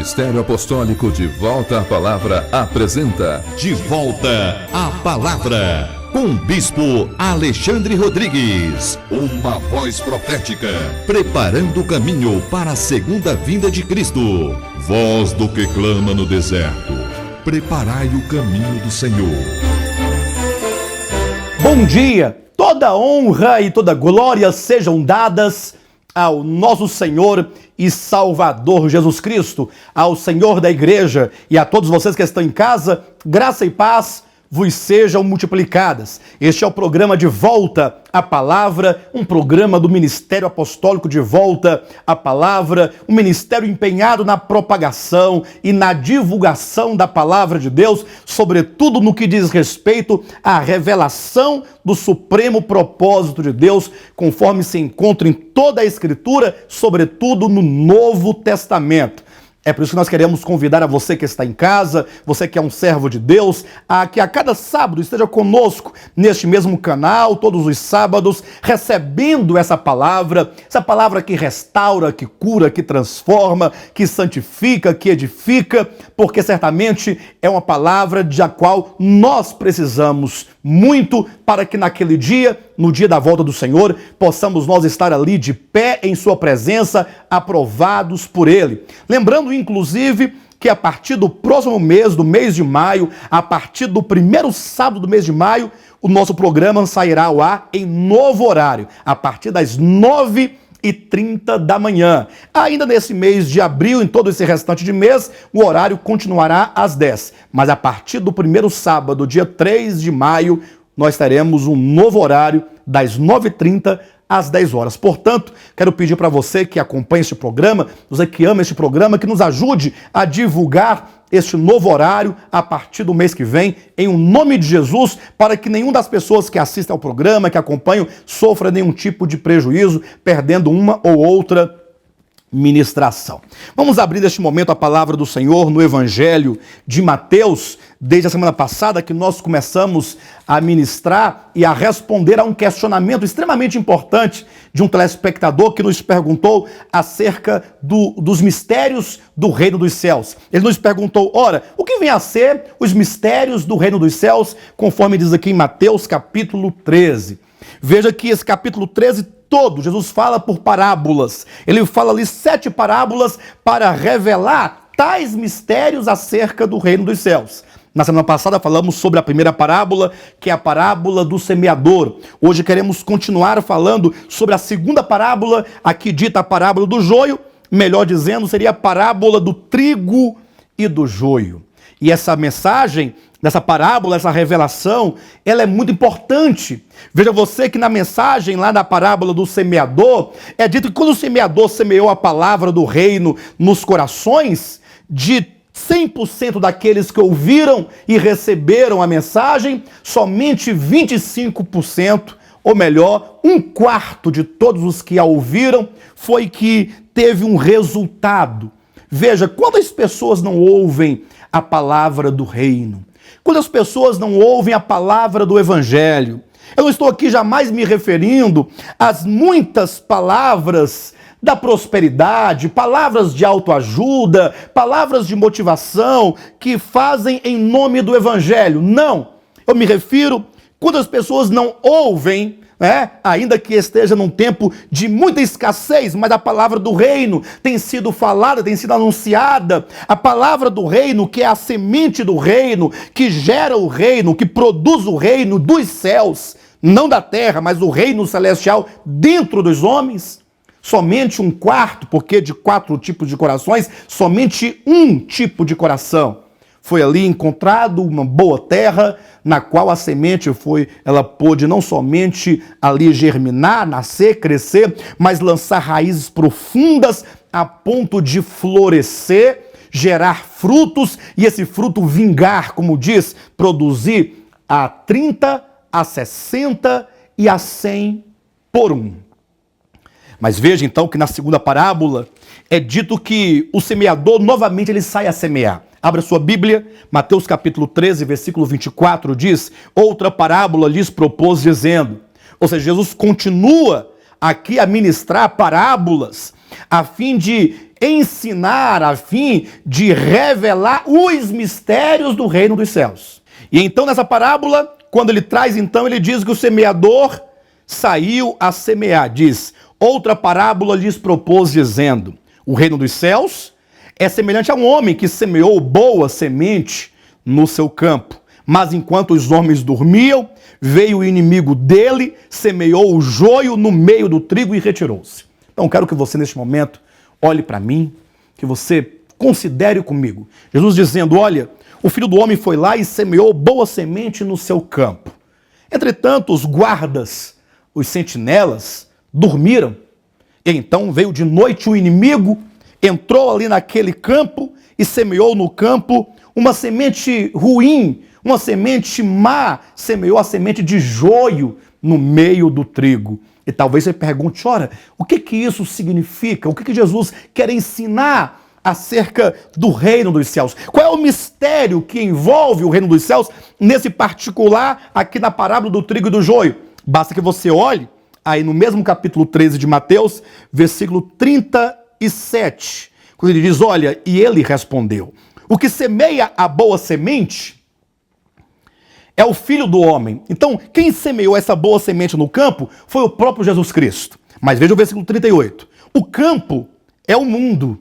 Ministério Apostólico De Volta à Palavra apresenta De Volta à Palavra, com o Bispo Alexandre Rodrigues. Uma voz profética, preparando o caminho para a segunda vinda de Cristo. Voz do que clama no deserto, preparai o caminho do Senhor. Bom dia! Toda honra e toda glória sejam dadas ao nosso Senhor e Salvador Jesus Cristo, ao Senhor da Igreja e a todos vocês que estão em casa, graça e paz vos sejam multiplicadas. Este é o programa De Volta à Palavra, um programa do Ministério Apostólico De Volta à Palavra, um ministério empenhado na propagação e na divulgação da Palavra de Deus, sobretudo no que diz respeito à revelação do supremo propósito de Deus, conforme se encontra em toda a Escritura, sobretudo no Novo Testamento. É por isso que nós queremos convidar a você que está em casa, você que é um servo de Deus, a que a cada sábado esteja conosco neste mesmo canal, todos os sábados, recebendo essa palavra que restaura, que cura, que transforma, que santifica, que edifica, porque certamente é uma palavra da qual nós precisamos muito para que naquele dia, no dia da volta do Senhor, possamos nós estar ali de pé em sua presença, aprovados por Ele. Lembrando, inclusive, que a partir do próximo mês, do mês de maio, a partir do primeiro sábado do mês de maio, o nosso programa sairá ao ar em novo horário, a partir das 9h30 da manhã. Ainda nesse mês de abril, em todo esse restante de mês, o horário continuará às 10. Mas a partir do primeiro sábado, dia 3 de maio, nós teremos um novo horário das 9h30 às 10 horas. Portanto, quero pedir para você que acompanha este programa, você que ama este programa, que nos ajude a divulgar este novo horário a partir do mês que vem, em o nome de Jesus, para que nenhuma das pessoas que assistem ao programa, que acompanham, sofra nenhum tipo de prejuízo, perdendo uma ou outra ministração. Vamos abrir neste momento a palavra do Senhor no Evangelho de Mateus, desde a semana passada que nós começamos a ministrar e a responder a um questionamento extremamente importante de um telespectador que nos perguntou acerca dos mistérios do reino dos céus. Ele nos perguntou, ora, o que vem a ser os mistérios do reino dos céus, conforme diz aqui em Mateus capítulo 13. Veja que esse capítulo 13 todo, Jesus fala por parábolas. Ele fala ali 7 parábolas para revelar tais mistérios acerca do reino dos céus. Na semana passada falamos sobre a primeira parábola, que é a parábola do semeador. Hoje queremos continuar falando sobre a segunda parábola, aqui dita a parábola do joio, melhor dizendo, seria a parábola do trigo e do joio. E essa mensagem dessa parábola, essa revelação, ela é muito importante. Veja você que na mensagem lá na parábola do semeador, é dito que quando o semeador semeou a palavra do reino nos corações de 100% daqueles que ouviram e receberam a mensagem, somente 25%, ou melhor, 1/4 de todos os que a ouviram, foi que teve um resultado. Veja, quantas pessoas não ouvem a palavra do reino? Quantas pessoas não ouvem a palavra do Evangelho? Eu não estou aqui jamais me referindo às muitas palavras da prosperidade, palavras de autoajuda, palavras de motivação que fazem em nome do Evangelho. Não, eu me refiro quantas pessoas não ouvem, ainda que esteja num tempo de muita escassez, mas a palavra do reino tem sido falada, tem sido anunciada. A palavra do reino, que é a semente do reino, que gera o reino, que produz o reino dos céus, não da terra, mas o reino celestial dentro dos homens. Somente 1/4, porque de 4 tipos de corações, somente um tipo de coração foi ali encontrado, uma boa terra, na qual a semente ela pôde não somente ali germinar, nascer, crescer, mas lançar raízes profundas a ponto de florescer, gerar frutos e esse fruto vingar, como diz, produzir a 30, a 60 e a 100 por um. Mas veja então que na segunda parábola é dito que o semeador novamente ele sai a semear. Abra sua Bíblia, Mateus capítulo 13, versículo 24, diz, outra parábola lhes propôs dizendo, ou seja, Jesus continua aqui a ministrar parábolas a fim de ensinar, a fim de revelar os mistérios do reino dos céus. E então nessa parábola, quando ele traz, então ele diz que o semeador saiu a semear. Diz, outra parábola lhes propôs dizendo, o reino dos céus é semelhante a um homem que semeou boa semente no seu campo. Mas enquanto os homens dormiam, veio o inimigo dele, semeou o joio no meio do trigo e retirou-se. Então quero que você neste momento olhe para mim, que você considere comigo. Jesus dizendo, olha, o Filho do Homem foi lá e semeou boa semente no seu campo. Entretanto, os guardas, os sentinelas, dormiram. E então veio de noite o inimigo, entrou ali naquele campo e semeou no campo uma semente ruim, uma semente má, semeou a semente de joio no meio do trigo. E talvez você pergunte, ora, o que isso significa? O que Jesus quer ensinar acerca do reino dos céus? Qual é o mistério que envolve o reino dos céus, nesse particular aqui na parábola do trigo e do joio? Basta que você olhe aí no mesmo capítulo 13 de Mateus, versículo 37, quando ele diz, olha, e ele respondeu, o que semeia a boa semente é o Filho do Homem. Então, quem semeou essa boa semente no campo foi o próprio Jesus Cristo. Mas veja o versículo 38. O campo é o mundo.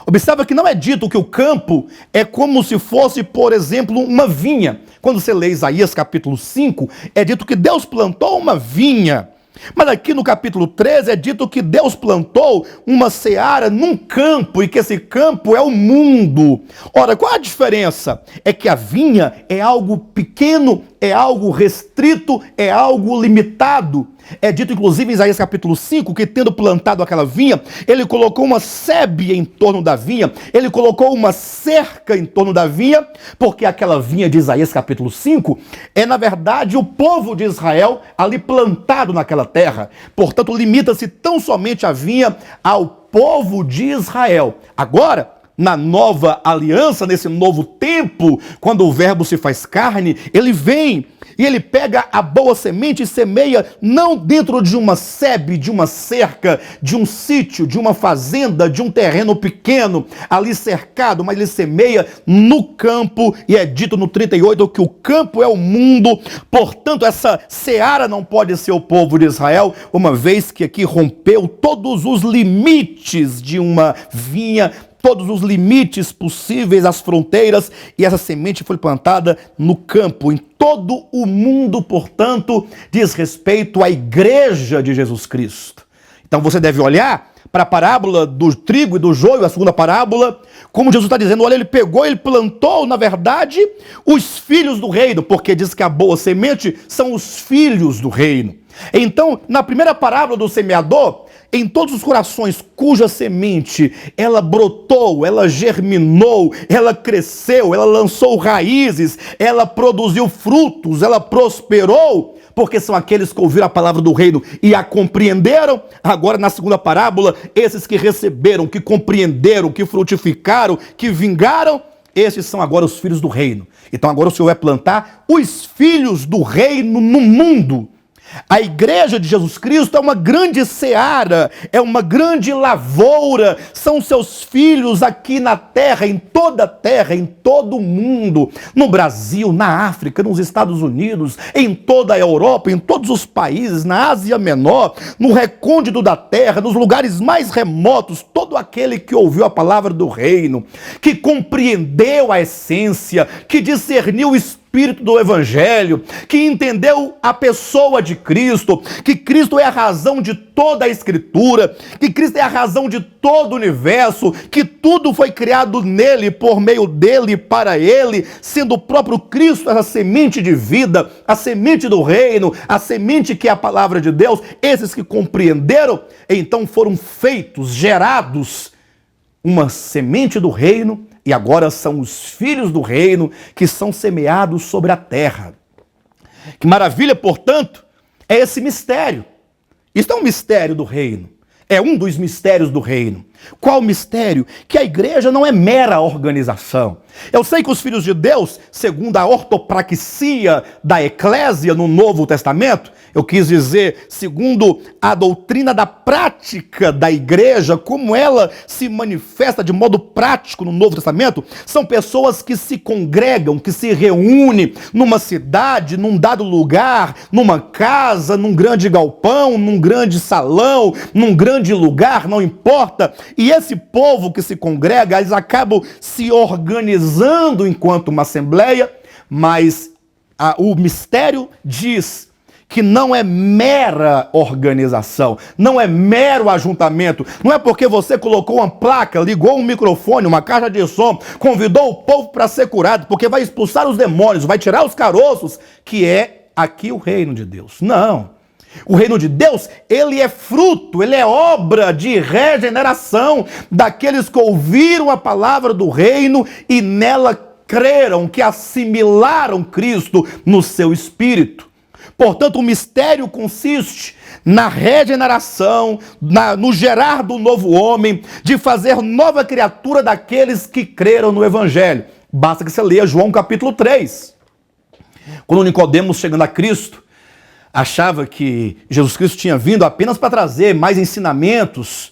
Observa que não é dito que o campo é como se fosse, por exemplo, uma vinha. Quando você lê Isaías capítulo 5, é dito que Deus plantou uma vinha. Mas aqui no capítulo 13 é dito que Deus plantou uma seara num campo e que esse campo é o mundo. Ora, qual a diferença? É que a vinha é algo pequeno, é algo restrito, é algo limitado. É dito inclusive em Isaías capítulo 5 que tendo plantado aquela vinha, ele colocou uma sebe em torno da vinha, ele colocou uma cerca em torno da vinha, porque aquela vinha de Isaías capítulo 5 é na verdade o povo de Israel ali plantado naquela terra. Portanto, limita-se tão somente a vinha ao povo de Israel. Agora, na nova aliança, nesse novo tempo, quando o verbo se faz carne, ele vem e ele pega a boa semente e semeia não dentro de uma sebe, de uma cerca, de um sítio, de uma fazenda, de um terreno pequeno, ali cercado, mas ele semeia no campo, e é dito no 38 que o campo é o mundo. Portanto, essa seara não pode ser o povo de Israel, uma vez que aqui rompeu todos os limites de uma vinha, todos os limites possíveis, as fronteiras, e essa semente foi plantada no campo, em todo o mundo, portanto, diz respeito à igreja de Jesus Cristo. Então você deve olhar para a parábola do trigo e do joio, a segunda parábola, como Jesus está dizendo, olha, ele pegou, ele plantou, na verdade, os filhos do reino, porque diz que a boa semente são os filhos do reino. Então, na primeira parábola do semeador, em todos os corações cuja semente ela brotou, ela germinou, ela cresceu, ela lançou raízes, ela produziu frutos, ela prosperou, porque são aqueles que ouviram a palavra do reino e a compreenderam. Agora, na segunda parábola, esses que receberam, que compreenderam, que frutificaram, que vingaram, esses são agora os filhos do reino. Então agora o Senhor vai plantar os filhos do reino no mundo. A igreja de Jesus Cristo é uma grande seara, é uma grande lavoura, são seus filhos aqui na terra, em todo o mundo, no Brasil, na África, nos Estados Unidos, em toda a Europa, em todos os países, na Ásia Menor, no recôndito da terra, nos lugares mais remotos, todo aquele que ouviu a palavra do reino, que compreendeu a essência, que discerniu o Espírito do Evangelho, que entendeu a pessoa de Cristo, que Cristo é a razão de toda a Escritura, que Cristo é a razão de todo o universo, que tudo foi criado nele, por meio dele e para ele, sendo o próprio Cristo essa semente de vida, a semente do reino, a semente que é a palavra de Deus. Esses que compreenderam, então foram feitos, gerados, uma semente do reino, e agora são os filhos do reino que são semeados sobre a terra. Que maravilha, portanto, é esse mistério. Isso é um mistério do reino. É um dos mistérios do reino. Qual mistério? Que a igreja não é mera organização. Eu sei que os filhos de Deus, segundo a ortopraxia da eclésia no Novo Testamento, eu quis dizer, segundo a doutrina da prática da igreja, como ela se manifesta de modo prático no Novo Testamento, são pessoas que se congregam, que se reúnem numa cidade, num dado lugar, numa casa, num grande galpão, num grande salão, num grande lugar, não importa. E esse povo que se congrega, eles acabam se organizando enquanto uma assembleia, mas o mistério diz que não é mera organização, não é mero ajuntamento, não é porque você colocou uma placa, ligou um microfone, uma caixa de som, convidou o povo para ser curado, porque vai expulsar os demônios, vai tirar os caroços, que é aqui o reino de Deus. Não. O reino de Deus, ele é fruto, ele é obra de regeneração daqueles que ouviram a palavra do reino e nela creram, que assimilaram Cristo no seu espírito. Portanto, o mistério consiste na regeneração, no gerar do novo homem, de fazer nova criatura daqueles que creram no Evangelho. Basta que você leia João capítulo 3. Quando Nicodemos, chegando a Cristo, achava que Jesus Cristo tinha vindo apenas para trazer mais ensinamentos,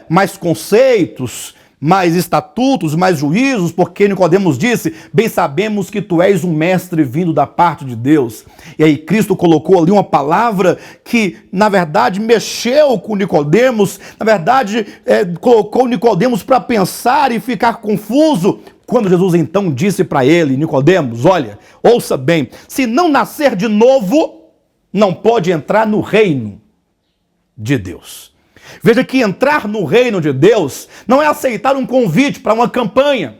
mais conceitos, mais estatutos, mais juízos, porque Nicodemos disse: bem sabemos que tu és um mestre vindo da parte de Deus. E aí Cristo colocou ali uma palavra que, na verdade, mexeu com Nicodemos, na verdade, colocou Nicodemos para pensar e ficar confuso, quando Jesus então disse para ele: Nicodemos, olha, ouça bem, se não nascer de novo, não pode entrar no reino de Deus. Veja que entrar no reino de Deus não é aceitar um convite para uma campanha.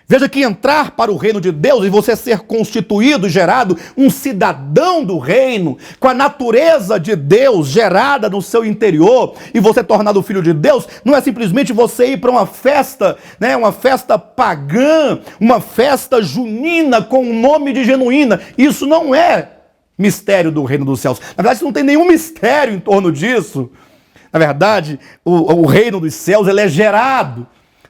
Veja que entrar para o reino de Deus e você ser constituído, gerado um cidadão do reino, com a natureza de Deus gerada no seu interior, e você tornado filho de Deus, não é simplesmente você ir para uma festa pagã, uma festa junina com o nome de genuína. Isso não é mistério do reino dos céus. Na verdade, não tem nenhum mistério em torno disso. Na verdade, o reino dos céus, ele é gerado.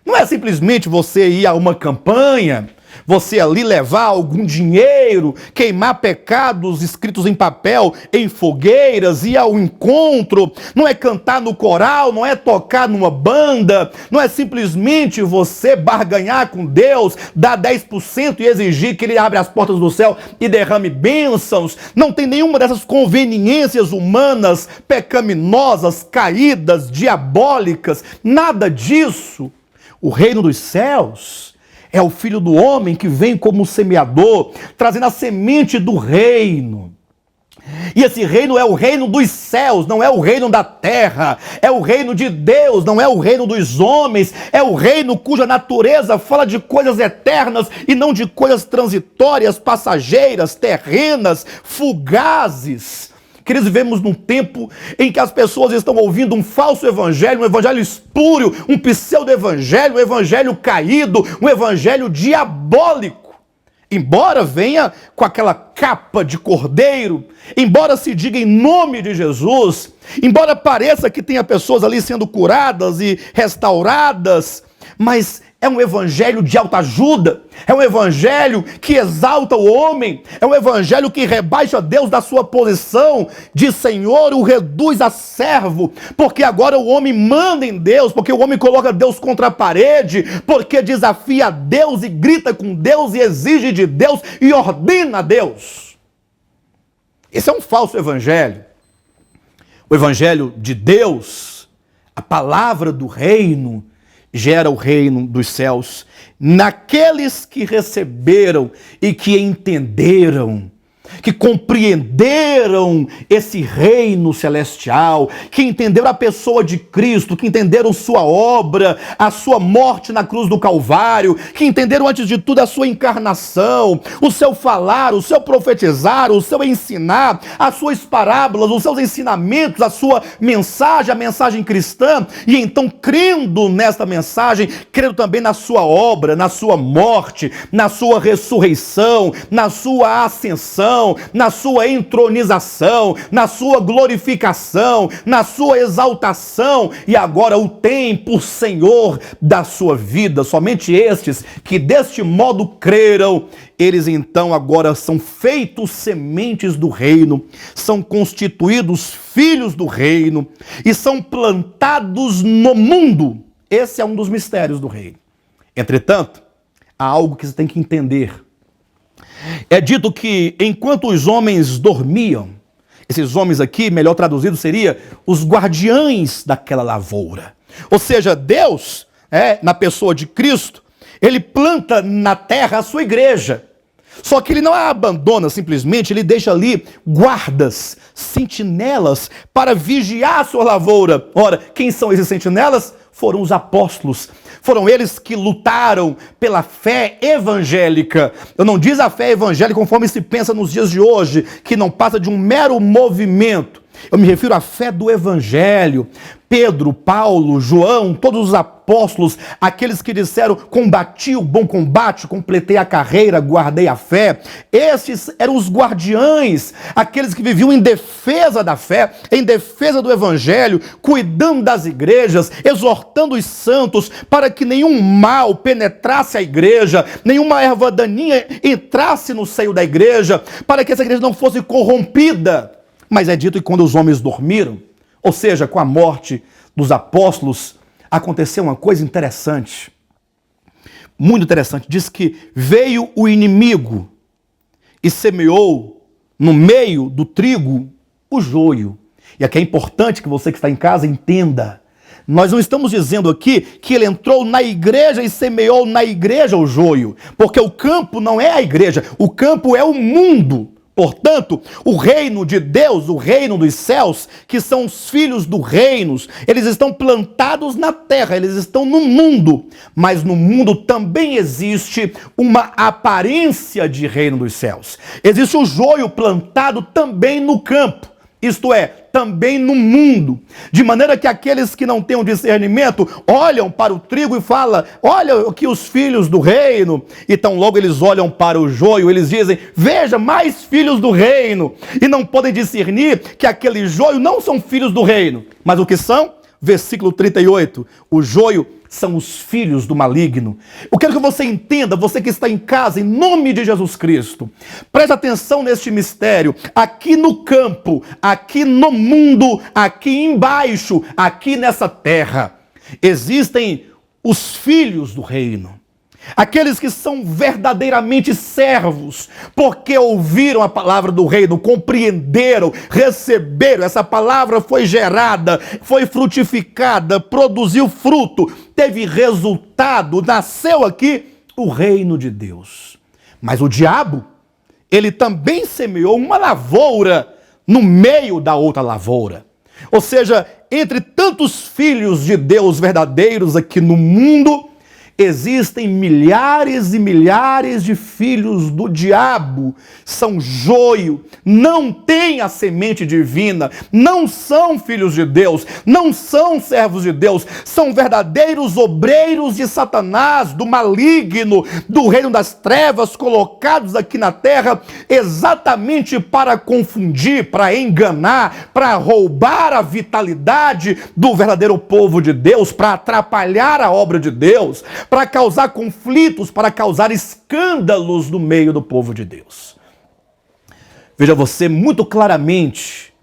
Não é simplesmente você ir a uma campanha, você ali levar algum dinheiro, queimar pecados escritos em papel, em fogueiras, ir ao encontro. Não é cantar no coral, não é tocar numa banda, não é simplesmente você barganhar com Deus, dar 10% e exigir que Ele abra as portas do céu e derrame bênçãos. Não tem nenhuma dessas conveniências humanas, pecaminosas, caídas, diabólicas, nada disso. O reino dos céus é o Filho do Homem que vem como semeador, trazendo a semente do reino. E esse reino é o reino dos céus, não é o reino da terra. É o reino de Deus, não é o reino dos homens. É o reino cuja natureza fala de coisas eternas e não de coisas transitórias, passageiras, terrenas, fugazes. Queridos, vivemos num tempo em que as pessoas estão ouvindo um falso evangelho, um evangelho espúrio, um pseudo-evangelho, um evangelho caído, um evangelho diabólico. Embora venha com aquela capa de cordeiro, embora se diga em nome de Jesus, embora pareça que tenha pessoas ali sendo curadas e restauradas, mas é um evangelho de autoajuda, é um evangelho que exalta o homem, é um evangelho que rebaixa Deus da sua posição de Senhor, o reduz a servo, porque agora o homem manda em Deus, porque o homem coloca Deus contra a parede, porque desafia Deus e grita com Deus e exige de Deus e ordena a Deus. Esse é um falso evangelho. O evangelho de Deus, a palavra do reino, gera o reino dos céus naqueles que receberam e que entenderam, que compreenderam esse reino celestial, que entenderam a pessoa de Cristo, que entenderam sua obra, a sua morte na cruz do Calvário, que entenderam antes de tudo a sua encarnação, o seu falar, o seu profetizar, o seu ensinar, as suas parábolas, os seus ensinamentos, a sua mensagem, a mensagem cristã, e então crendo nesta mensagem, crendo também na sua obra, na sua morte, na sua ressurreição, na sua ascensão, ascensão, na sua entronização, na sua glorificação, na sua exaltação, e agora o tem por Senhor da sua vida. Somente estes que deste modo creram, eles então agora são feitos sementes do reino, são constituídos filhos do reino e são plantados no mundo. Esse é um dos mistérios do reino. Entretanto, há algo que você tem que entender. É dito que enquanto os homens dormiam, esses homens aqui, melhor traduzido seria os guardiães daquela lavoura. Ou seja, Deus, na pessoa de Cristo, ele planta na terra a sua igreja. Só que ele não a abandona simplesmente, ele deixa ali guardas, sentinelas, para vigiar a sua lavoura. Ora, quem são esses sentinelas? Foram os apóstolos. Foram eles que lutaram pela fé evangélica. Eu não diz a fé evangélica conforme se pensa nos dias de hoje, que não passa de um mero movimento. Eu me refiro à fé do evangelho. Pedro, Paulo, João, todos os apóstolos, aqueles que disseram: combati o bom combate, completei a carreira, guardei a fé. Esses eram os guardiães, aqueles que viviam em defesa da fé, em defesa do evangelho, cuidando das igrejas, exortando os santos para que nenhum mal penetrasse a igreja, nenhuma erva daninha entrasse no seio da igreja, para que essa igreja não fosse corrompida. Mas é dito que quando os homens dormiram, ou seja, com a morte dos apóstolos, aconteceu uma coisa interessante, muito interessante. Diz que veio o inimigo e semeou no meio do trigo o joio. E aqui é importante que você que está em casa entenda. Nós não estamos dizendo aqui que ele entrou na igreja e semeou na igreja o joio, porque o campo não é a igreja, o campo é o mundo. Portanto, o reino de Deus, o reino dos céus, que são os filhos do reino, eles estão plantados na terra, eles estão no mundo, mas no mundo também existe uma aparência de reino dos céus. Existe o joio plantado também no campo, isto é, também no mundo, de maneira que aqueles que não têm um discernimento olham para o trigo e falam: olha aqui os filhos do reino, e tão logo eles olham para o joio, eles dizem: veja, mais filhos do reino, e não podem discernir que aquele joio não são filhos do reino, mas o que são? Versículo 38, o joio são os filhos do maligno. Eu quero que você entenda, você que está em casa, em nome de Jesus Cristo, preste atenção neste mistério. Aqui no campo, aqui no mundo, aqui embaixo, aqui nessa terra, existem os filhos do reino. Aqueles que são verdadeiramente servos, porque ouviram a palavra do reino, compreenderam, receberam, essa palavra foi gerada, foi frutificada, produziu fruto, teve resultado, nasceu aqui o reino de Deus. Mas o diabo, ele também semeou uma lavoura no meio da outra lavoura. Ou seja, entre tantos filhos de Deus verdadeiros aqui no mundo, existem milhares e milhares de filhos do diabo, são joio, não têm a semente divina, não são filhos de Deus, não são servos de Deus, são verdadeiros obreiros de Satanás, do maligno, do reino das trevas, colocados aqui na terra exatamente para confundir, para enganar, para roubar a vitalidade do verdadeiro povo de Deus, para atrapalhar a obra de Deus, para causar conflitos, para causar escândalos no meio do povo de Deus. Veja você muito claramente.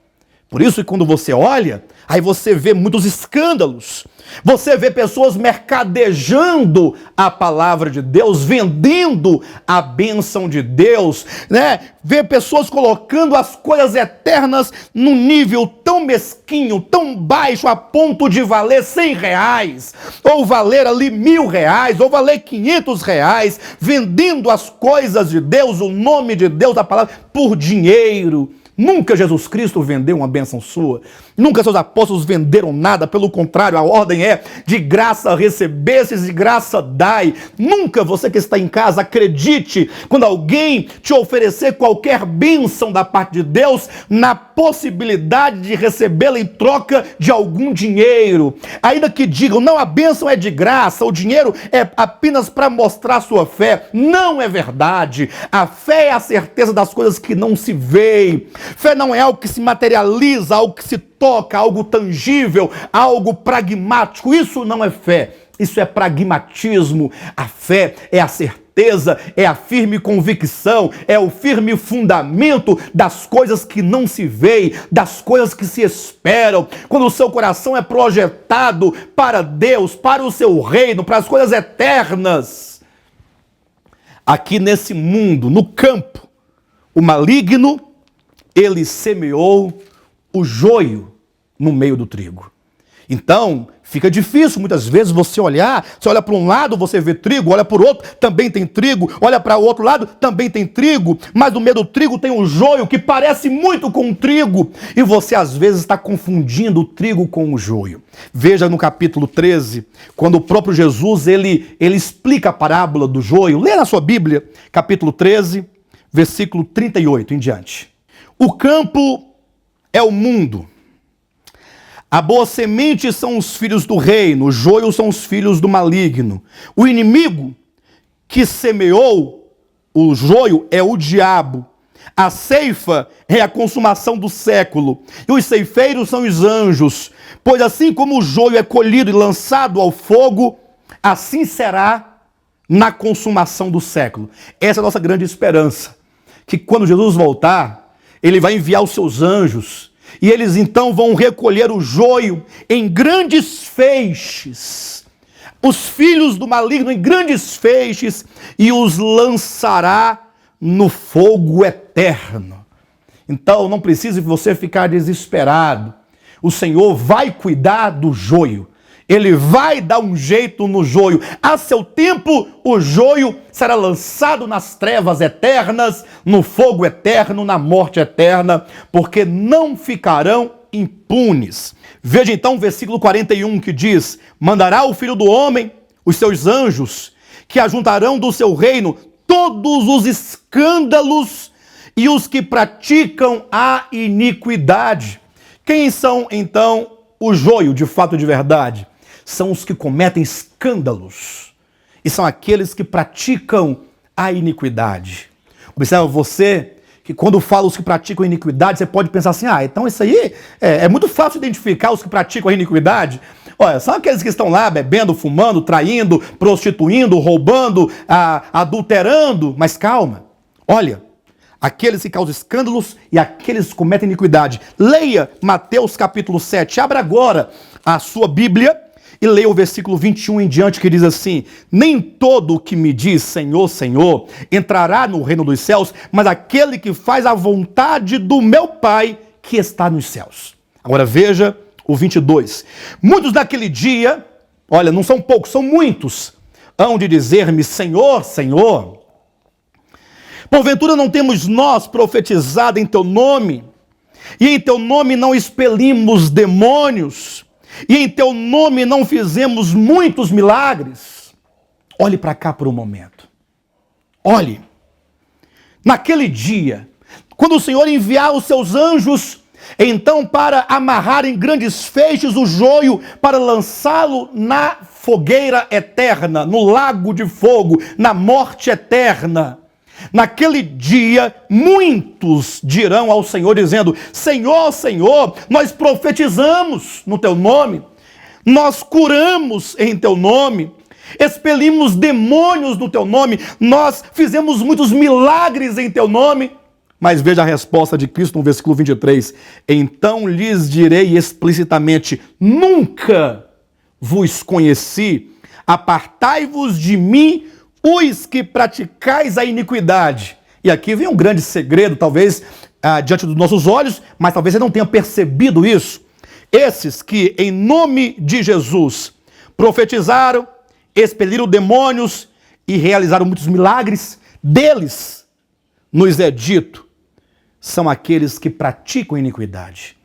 Por isso que quando você olha, aí você vê muitos escândalos. Você vê pessoas mercadejando a palavra de Deus, vendendo a bênção de Deus, né? Vê pessoas colocando as coisas eternas num nível tão mesquinho, tão baixo, a ponto de valer R$100, ou valer ali R$1.000, ou valer R$500, vendendo as coisas de Deus, o nome de Deus, a palavra, por dinheiro. Nunca Jesus Cristo vendeu uma bênção sua. Nunca seus apóstolos venderam nada. Pelo contrário, a ordem é: de graça recebestes, de graça dai. Nunca você que está em casa acredite quando alguém te oferecer qualquer bênção da parte de Deus na possibilidade de recebê-la em troca de algum dinheiro. Ainda que digam: não, a bênção é de graça, o dinheiro é apenas para mostrar sua fé. Não é verdade. A fé é a certeza das coisas que não se veem. Fé não é algo que se materializa, algo que se toca, algo tangível, algo pragmático. Isso não é fé, isso é pragmatismo. A fé é a certeza, é a firme convicção, é o firme fundamento das coisas que não se veem, das coisas que se esperam. Quando o seu coração é projetado para Deus, para o seu reino, para as coisas eternas. Aqui nesse mundo, no campo, o maligno, ele semeou o joio no meio do trigo. Então, fica difícil muitas vezes você olhar, você olha para um lado, você vê trigo, olha para o outro, também tem trigo, olha para o outro lado, também tem trigo, mas no meio do trigo tem o joio, que parece muito com o trigo, e você às vezes está confundindo o trigo com o joio. Veja no capítulo 13, quando o próprio Jesus, ele explica a parábola do joio. Lê na sua Bíblia, capítulo 13, versículo 38 em diante. O campo é o mundo. A boa semente são os filhos do reino, o joio são os filhos do maligno. O inimigo que semeou o joio é o diabo. A ceifa é a consumação do século, e os ceifeiros são os anjos. Pois assim como o joio é colhido e lançado ao fogo, assim será na consumação do século. Essa é a nossa grande esperança, que quando Jesus voltar, ele vai enviar os seus anjos, e eles então vão recolher o joio em grandes feixes, os filhos do maligno em grandes feixes, e os lançará no fogo eterno. Então não precisa você ficar desesperado. O Senhor vai cuidar do joio. Ele vai dar um jeito no joio. A seu tempo, o joio será lançado nas trevas eternas, no fogo eterno, na morte eterna, porque não ficarão impunes. Veja então o versículo 41 que diz: mandará o Filho do Homem, os seus anjos, que ajuntarão do seu reino todos os escândalos e os que praticam a iniquidade. Quem são então o joio de fato e de verdade? São os que cometem escândalos e são aqueles que praticam a iniquidade. Observa você que quando fala os que praticam a iniquidade, você pode pensar assim: então isso aí é muito fácil identificar os que praticam a iniquidade. Olha, são aqueles que estão lá bebendo, fumando, traindo, prostituindo, roubando, adulterando. Mas calma, olha, aqueles que causam escândalos e aqueles que cometem iniquidade. Leia Mateus capítulo 7, abra agora a sua Bíblia e leia o versículo 21 em diante, que diz assim: nem todo o que me diz Senhor, Senhor, entrará no reino dos céus, mas aquele que faz a vontade do meu Pai que está nos céus. Agora veja o 22. Muitos daquele dia, olha, não são poucos, são muitos, hão de dizer-me: Senhor, Senhor, porventura não temos nós profetizado em teu nome, e em teu nome não expelimos demônios, e em teu nome não fizemos muitos milagres? Olhe para cá por um momento. Olhe. Naquele dia, quando o Senhor enviar os seus anjos, então para amarrar em grandes feixes o joio, para lançá-lo na fogueira eterna, no lago de fogo, na morte eterna. Naquele dia, muitos dirão ao Senhor, dizendo: Senhor, Senhor, nós profetizamos no teu nome, nós curamos em teu nome, expelimos demônios no teu nome, nós fizemos muitos milagres em teu nome. Mas veja a resposta de Cristo no versículo 23. Então lhes direi explicitamente: nunca vos conheci, apartai-vos de mim, os que praticais a iniquidade. E aqui vem um grande segredo, talvez diante dos nossos olhos, mas talvez você não tenha percebido isso. Esses que, em nome de Jesus, profetizaram, expeliram demônios e realizaram muitos milagres, deles nos é dito: são aqueles que praticam iniquidade.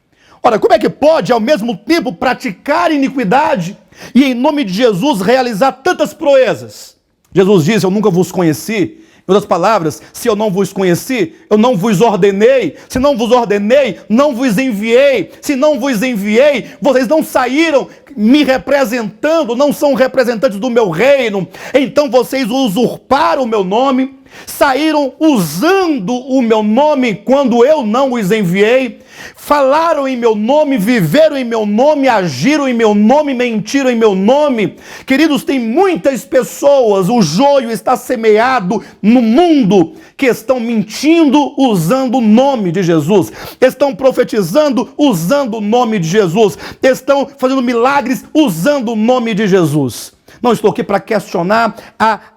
Ora, como é que pode ao mesmo tempo praticar iniquidade e em nome de Jesus realizar tantas proezas? Jesus disse: eu nunca vos conheci. Em outras palavras, se eu não vos conheci, eu não vos ordenei. Se não vos ordenei, não vos enviei. Se não vos enviei, vocês não saíram me representando, não são representantes do meu reino. Então vocês usurparam o meu nome, saíram usando o meu nome quando eu não os enviei. Falaram em meu nome, viveram em meu nome, agiram em meu nome, mentiram em meu nome. Queridos, tem muitas pessoas, o joio está semeado no mundo, que estão mentindo usando o nome de Jesus, estão profetizando usando o nome de Jesus, estão fazendo milagres usando o nome de Jesus. Não estou aqui para questionar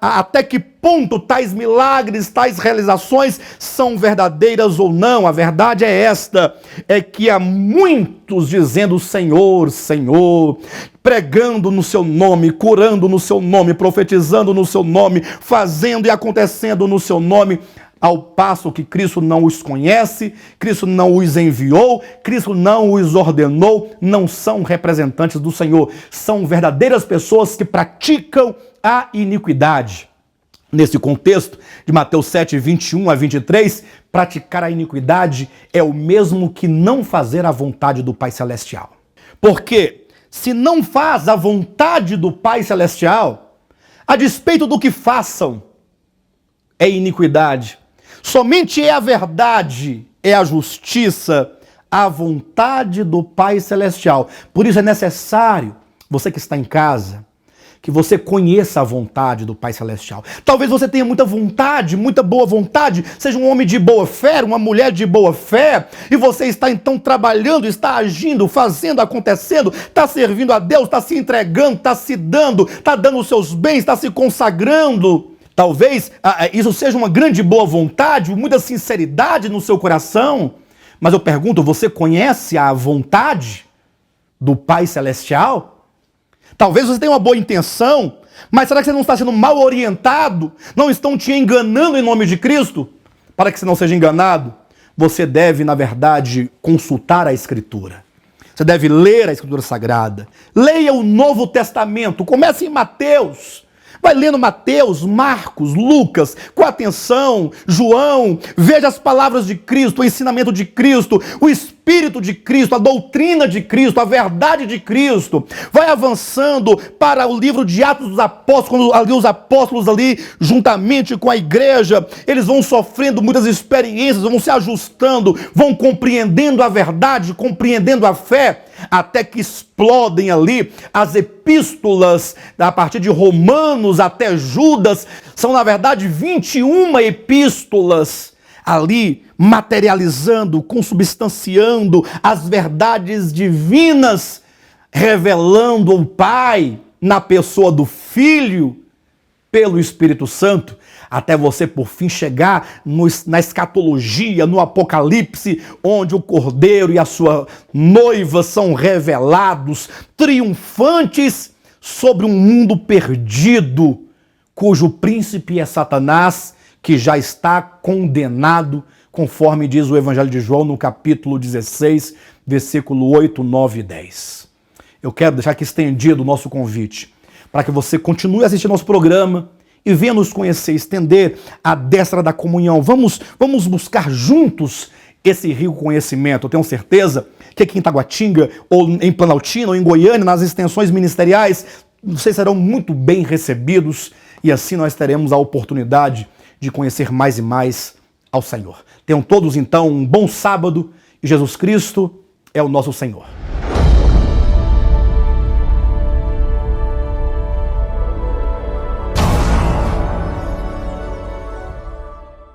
até que ponto tais milagres, tais realizações são verdadeiras ou não. A verdade é esta, é que há muitos dizendo Senhor, Senhor, pregando no seu nome, curando no seu nome, profetizando no seu nome, fazendo e acontecendo no seu nome, ao passo que Cristo não os conhece, Cristo não os enviou, Cristo não os ordenou, não são representantes do Senhor, são verdadeiras pessoas que praticam a iniquidade. Nesse contexto de Mateus 7, 21 a 23, praticar a iniquidade é o mesmo que não fazer a vontade do Pai Celestial. Porque se não faz a vontade do Pai Celestial, a despeito do que façam, é iniquidade. Somente é a verdade, é a justiça, a vontade do Pai Celestial. Por isso é necessário, você que está em casa, que você conheça a vontade do Pai Celestial. Talvez você tenha muita vontade, muita boa vontade, seja um homem de boa fé, uma mulher de boa fé, e você está então trabalhando, está agindo, fazendo, acontecendo, está servindo a Deus, está se entregando, está se dando, está dando os seus bens, está se consagrando. Talvez isso seja uma grande boa vontade, muita sinceridade no seu coração, mas eu pergunto, você conhece a vontade do Pai Celestial? Talvez você tenha uma boa intenção, mas será que você não está sendo mal orientado? Não estão te enganando em nome de Cristo? Para que você não seja enganado, você deve, na verdade, consultar a Escritura. Você deve ler a Escritura Sagrada. Leia o Novo Testamento, comece em Mateus. Vai lendo Mateus, Marcos, Lucas, com atenção, João, veja as palavras de Cristo, o ensinamento de Cristo, o Espírito de Cristo, a doutrina de Cristo, a verdade de Cristo. Vai avançando para o livro de Atos dos Apóstolos, quando ali os apóstolos ali, juntamente com a igreja, eles vão sofrendo muitas experiências, vão se ajustando, vão compreendendo a verdade, compreendendo a fé, até que explodem ali as epístolas, a partir de Romanos até Judas, são na verdade 21 epístolas ali materializando, consubstanciando as verdades divinas, revelando o Pai na pessoa do Filho, pelo Espírito Santo, até você por fim chegar na escatologia, no Apocalipse, onde o Cordeiro e a sua noiva são revelados, triunfantes sobre um mundo perdido, cujo príncipe é Satanás, que já está condenado, conforme diz o Evangelho de João no capítulo 16, versículo 8, 9 e 10. Eu quero deixar aqui estendido o nosso convite, para que você continue assistindo nosso programa e venha nos conhecer, estender a destra da comunhão. Vamos buscar juntos esse rico conhecimento. Eu tenho certeza que aqui em Taguatinga, ou em Planaltina, ou em Goiânia, nas extensões ministeriais, vocês serão muito bem recebidos e assim nós teremos a oportunidade de conhecer mais e mais ao Senhor. Tenham todos, então, um bom sábado e Jesus Cristo é o nosso Senhor.